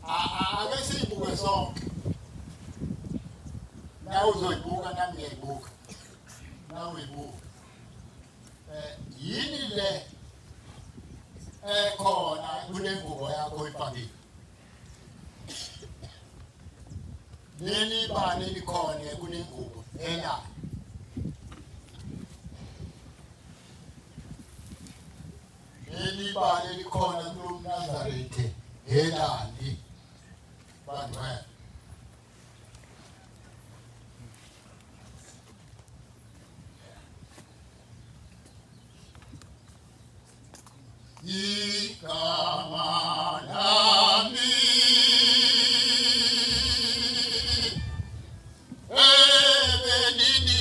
Ake siyibuke sonke. Nawe uzoyibuka nami ngiyayibuka. Nawe uyibuka. Yini le khona kule ngubo yakho oyifakile? Leli bani likhona kule ngubo ela. Leli bani likhona kulo Nazarethe elani. Bangcwele. Igama lami ebenini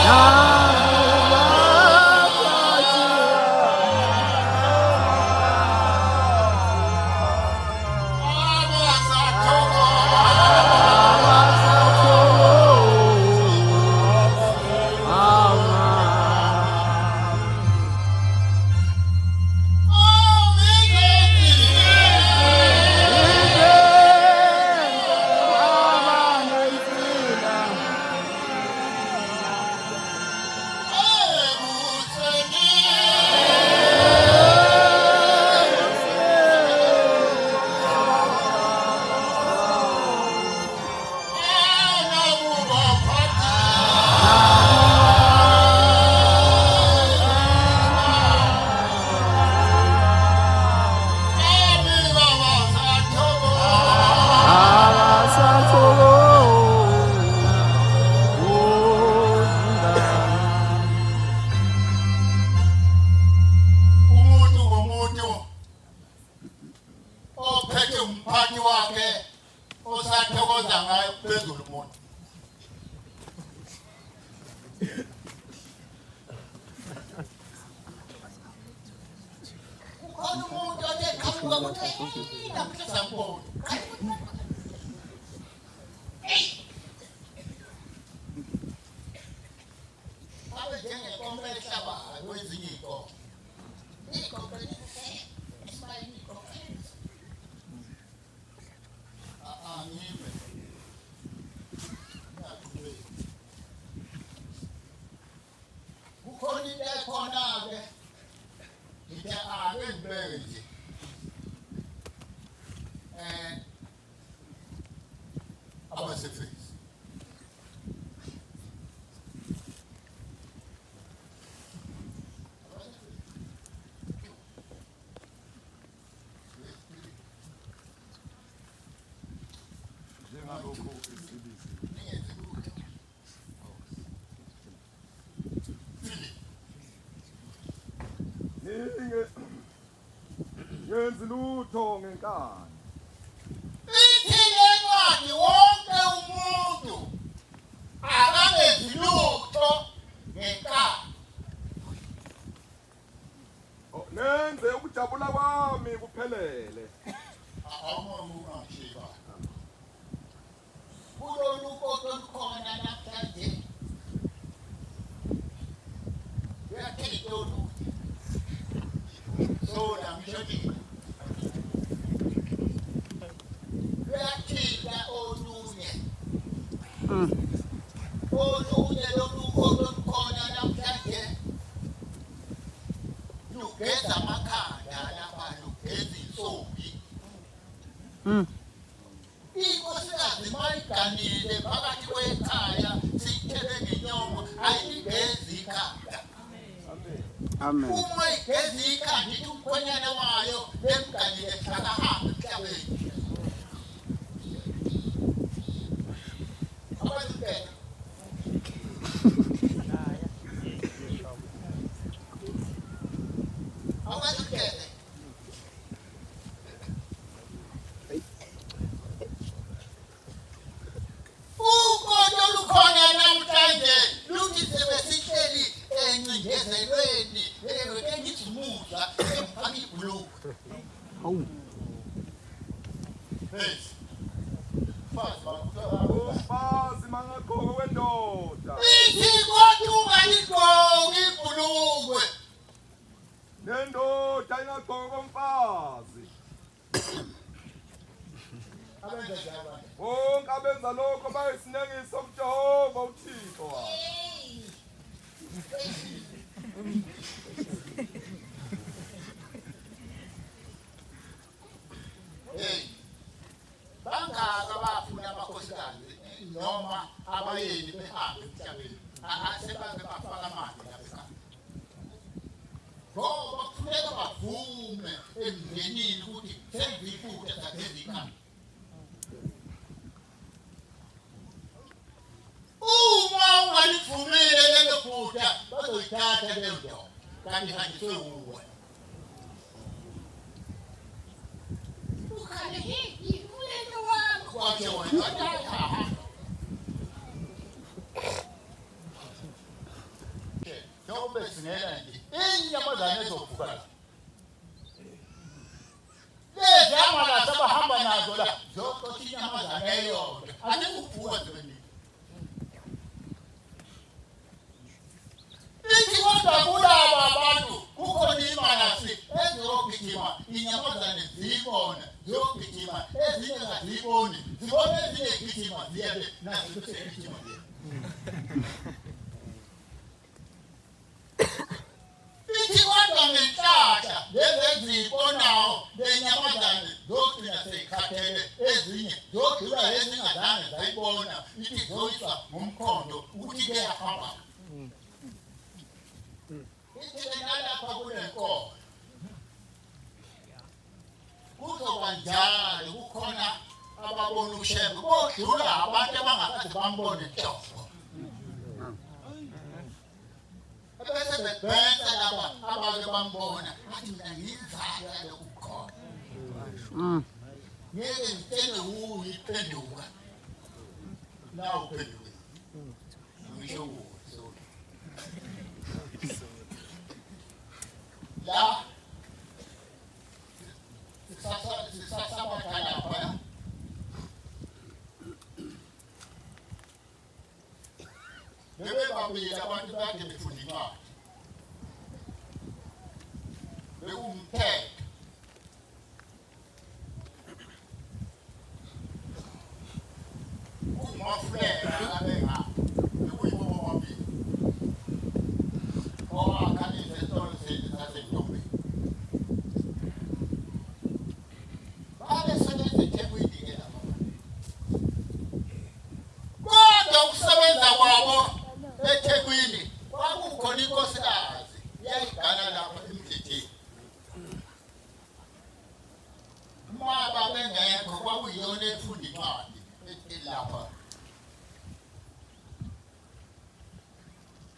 Ah khona umuntu othe qhamuka ukuthi namhla sambona abe njengenkomo ehlabayo kwezinye iy'nkomo angibe kukhona into ekhona-ke ngithe ake ngibeke nje abasefisi Yenzi lutho ngenkani. ithi le ncwadi wonke umuntu akangenzi lutho ngenkani. Nenze ukujabula kwami kuphelele. Awumangishiba kulolu kodwa lukhona namhlanje uyakhetha oluthi so namhlanje uyakhetha olunye lolu kodwa lukhona namhlanje lugeza amakhanda lapha lugeza insombi inkosikazi mayiganile phakathi kwekhaya siyithele ngenyomo ayigezi ikhanda. Amen. Uma igezi ikhanda ithi umkhwenyana wayo emganile akahambe emhlabeni. Abazibheka abazibheka ukodwa lukhona namhlanje luthi sebesihleli encindezelweni engizimuzwa emfaka ibhuluku. Umfazi mangagqoka wendoda. Ithi kodwa ungaligqoki ibhulukwe. Nendoda ingagqoka komfazi. Abenza njalo. Bonke abenza lokho bayisinengiso kuJehova uThixo wabo. Bangaka bafuna amakhosikazi noma abayeni behambe emhlabeni asebake bafaka amande lapha. Ngoba kufuneka bavume emndenini ukuthi senze iphutha sageza ikhanda. Uma ungalivumile lelo phutha bazoyithatha leyo nto kanti hanjiswe uwe. Ukhale yimulelo wakho kwasho wena. Noma singena nje inyamazane ezovuka la. Lezi amalasa abahamba nazo la zonke inyamazane eyodwa azikuvuka zibeni. Ithi kodwa kulaba abantu kukhona imalasi ezizogijima inyamazane ziyibona ziyogijima ezinye aziyiboni zibona ezinye gijima ziyabe nazo zisegijima ziyabe. Ithi kodwa ngenhlahla lezi eziyibonayo lenyamazane zogcina seyikhathele ezinye zodlula ezingazange zayibona ithi zoyiswa ngomkhondo ukuthi ke yahamba. Ithi nalapha kulenkomo kuzoba njalo kukhona ababona ushembe bodlula abantu abangakaze bambone nhlobo. Bese bebhensa laba abake bambona athi mina ngiyizala lokhu khona. Ngeke ngitshele uyiphenduka. Nawu uphenduke. Ngisho so. La kubila abantu bakhe befunda incwadi. Bekumthetho. Kumafuleka abenga. Bekuyibo wabili. Owakhalisa isitolo sasentombi. Babesebenza eThekwini ke labo. Kodwa ukusebenza kwabo eThekwini kwakukhona inkosikazi yayigana lapha eMthetheni. Uma bengekho kwakuyiyona efunda incwadi lapha.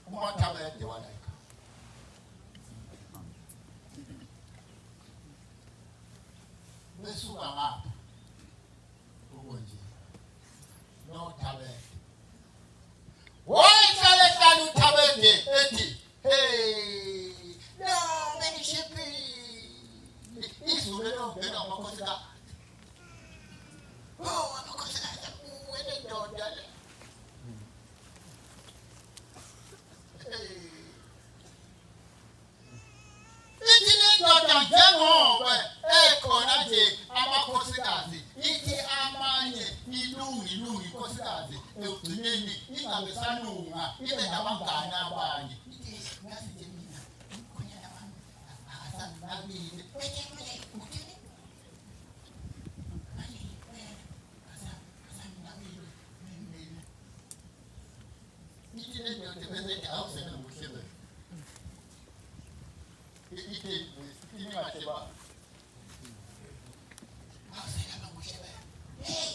Umathabede walaika. Besuka ngapha. Ukonje. No Thabede. Wayehlala ehlala uThabede ethi, "Hey, no bengishipi." Izulu elongena amakhosikazi. Oh, amakhosikazi wena ndoda le. Ithi lendoda njengoba ekhona nje amakhosikazi, ithi amanye ilungi inkosikazi ekugcineni ingabe sanunga ibe nabangani abanye. Ithi ngathi nje mina ukhonyana wami asanabile. Ithi lendoda bese awusena ngokuhlebe. Ithi ingathi ba awusena ngokuhlebe. Hey,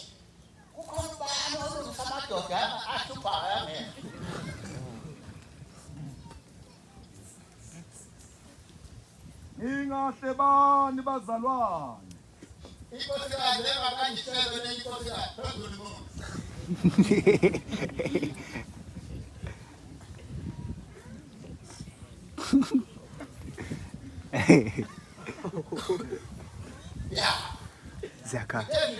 ukhona ubani ozusamadoda ahluphayo ngeke. Ingahle bani bazalwane. Inkosikazi engakangishebe leyinkosikazi phezulu umuntu. Yeah. Zaka. Yeah,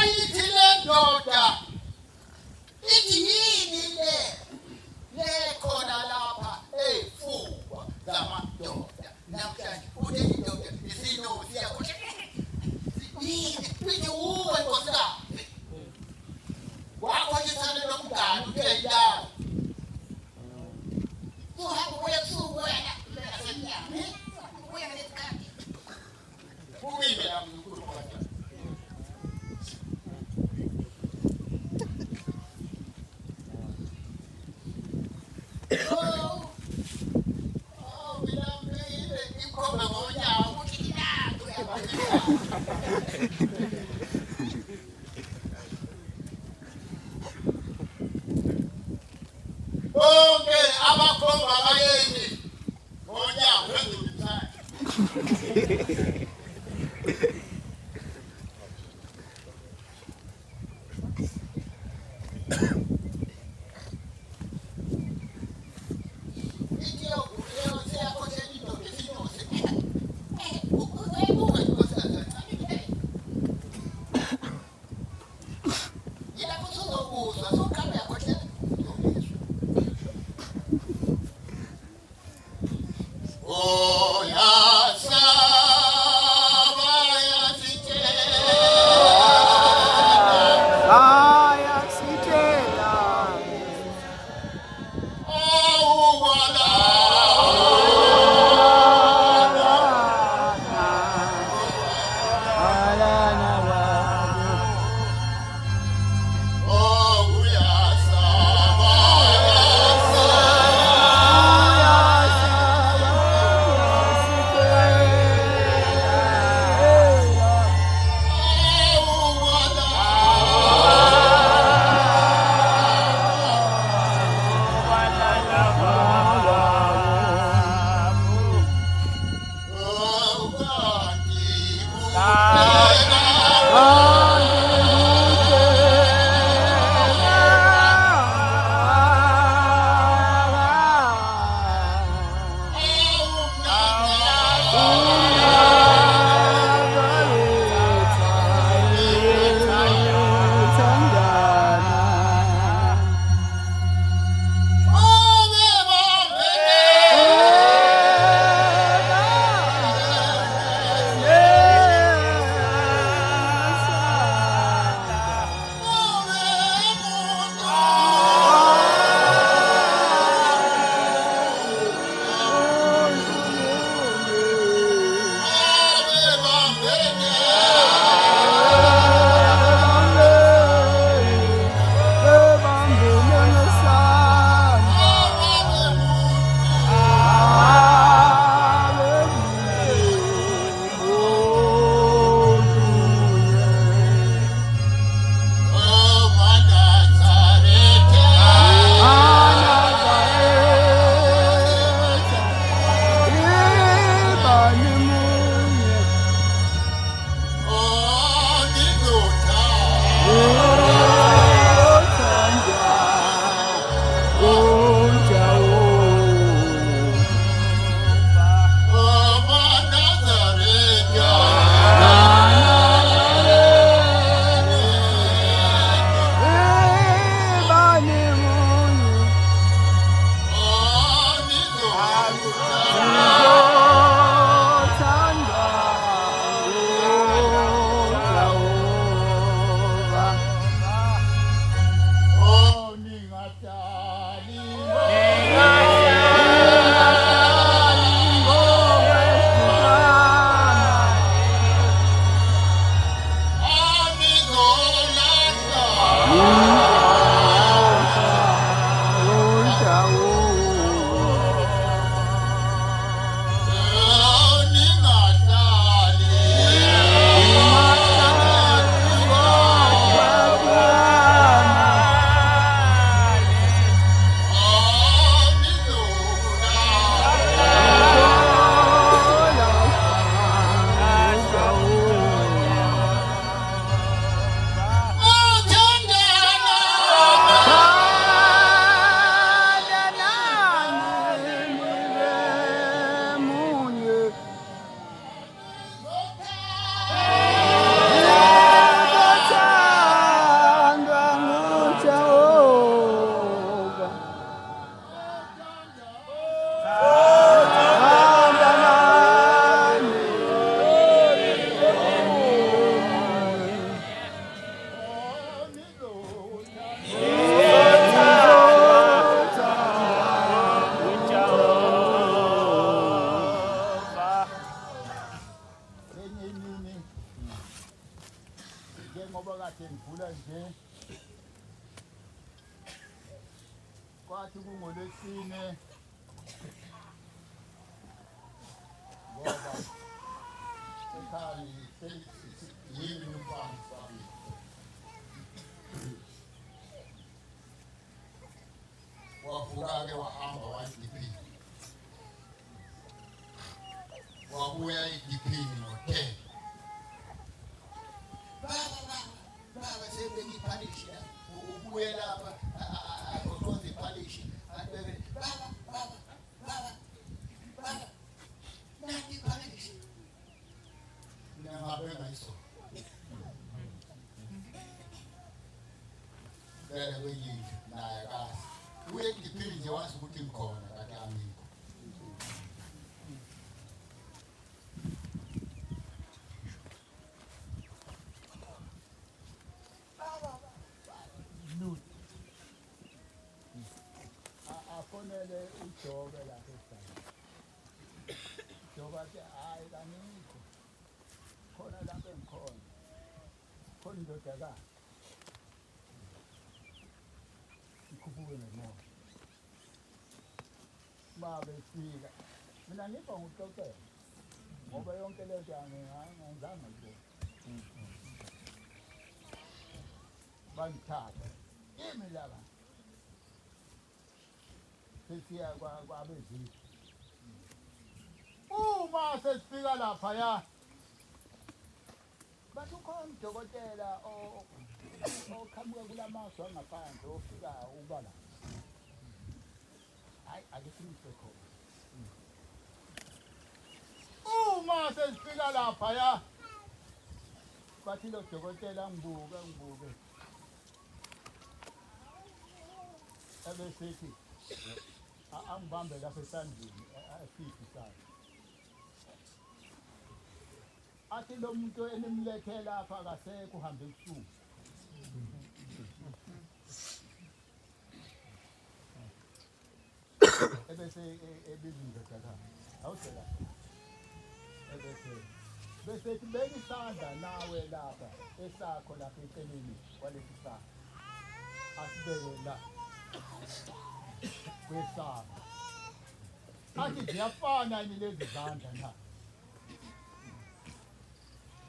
ithi lendoda. Ithi yini le? Lekhona lapha efuwa zamadoda. Namhlanje unedoda isinozi yakho. Ithi uwe nkosikazi. Wakho isana lomngane uyayazi. Uhamba uya kusuku wena ngasenyama. Uya ngesikhathi. Kumile la mkhulu kodwa. Mina ngile ikhomba ngonyaka ukuthi ilapho yabantu. Bonke abakhomba abayeni ngonyaka phezulu msana. Oh, yasa, vaya, si manje kwathi kungolwesine ngoba ekhaya yini umfana sabi wavuka-ke wahamba wayidiphini wabuya idiphini nothele baba sebengiphalisha ubuye lapha akokonze iphalishi abebe baba nathi iphalishi ngabe ngayiso bele kuyinto naye kazi uye idiphini nje wazi ukuthi ngikhona kade amikho afonele uJobe lapha ekhaya. Jobe athi hayi kanikho. Khona lapha engikhona. Khona indodakazi. Ikhuphuke ngemoto. Babefika. Mina ngiba nguxoxela. Ngoba yonke lento angenzanga nje. Bangithatha. Yimi laba. Sesiya kwabezizwe uma sesifika lapha ya bathi ukhona udokotela oqhamuka kulamasu angaphandle ofika ukuba la hayi akusimise khona uma sesifika lapha ya bathi lo dokotela ngibuke ebesithi angibambe lapha esandleni asiphi sakhe athi lo muntu enimlethe lapha akasekho uhambe ebusuku ebese ebiza indodakazi awusela bese beka isandla nawe lapha esakho lapha eceleni kwalesi sakho asibeke la kwesaba athi ziyafana yini lezi zandla na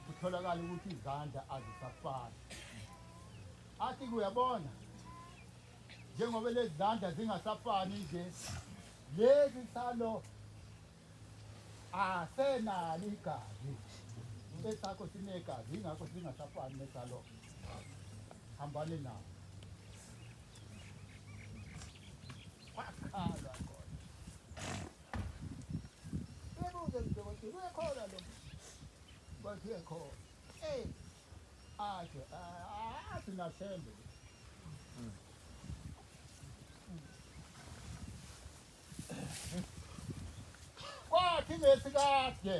kutholakala ukuthi izandla azisafani athi kuyabona njengoba lezi zandla zingasafani nje lezi salo asenalo igazi esakho sinegazi ingakho singasafani nesalo hambane nawo wakhala khona bebuze mntokothi uyekhona lo bathi uyekhona athi nathembe kwathi ngesikade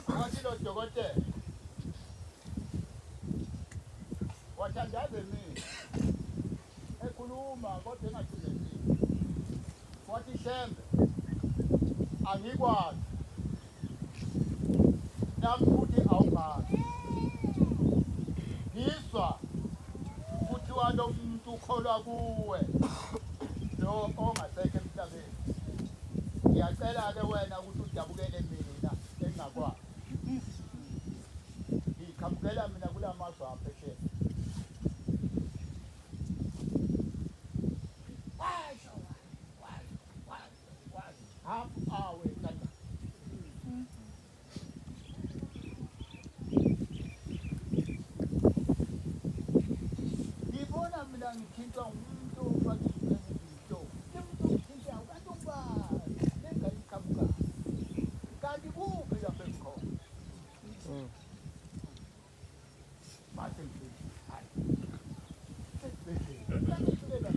wathi lo dokotela wathandaze mina ekhuluma kodwa engathulekile wathi Shembe angikwazi nami futhi awungazi ngizwa kuthiwa lo muntu ukholwa kuwe lo ongasekho emhlabeni ngiyacela-ke wena ukuthi udabukele mina engingakwazi ngikhamukela mina kula mazwe aphesheya ngibona mina ngithintwa ngumuntu ofakizinto umuntu ngithinta ukanti ubazi lengalikhamukazi kanti kuphi lapha engikhona mase ngithi hayi sesibhedlela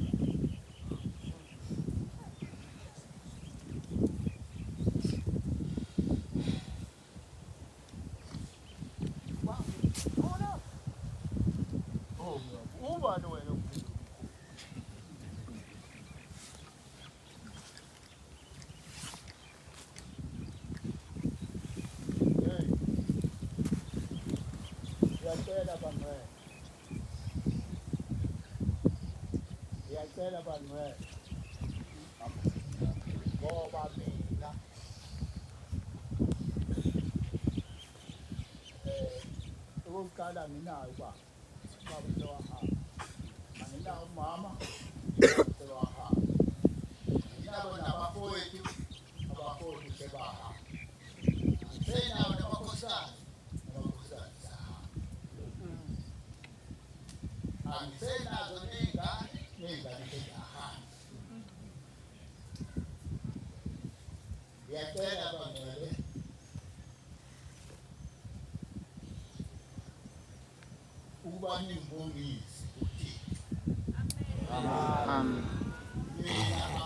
ubani wena Ngiyacela bangcwele. Ngiyacela bangcwele. Ngoba mina okokuqala nginayo ubaba. Ubaba sewahamba. Anginawo umama sewahamba. Nginabo nabafowethu, abafowethu sebahamba. Ngisenawo namakhosana, namakhosana sahamba. Angisenazo ney'ngane, ney'ngane sezahamba. Ngiyacela bangcwele ukuba ningibongise uThixo. Amen. Mina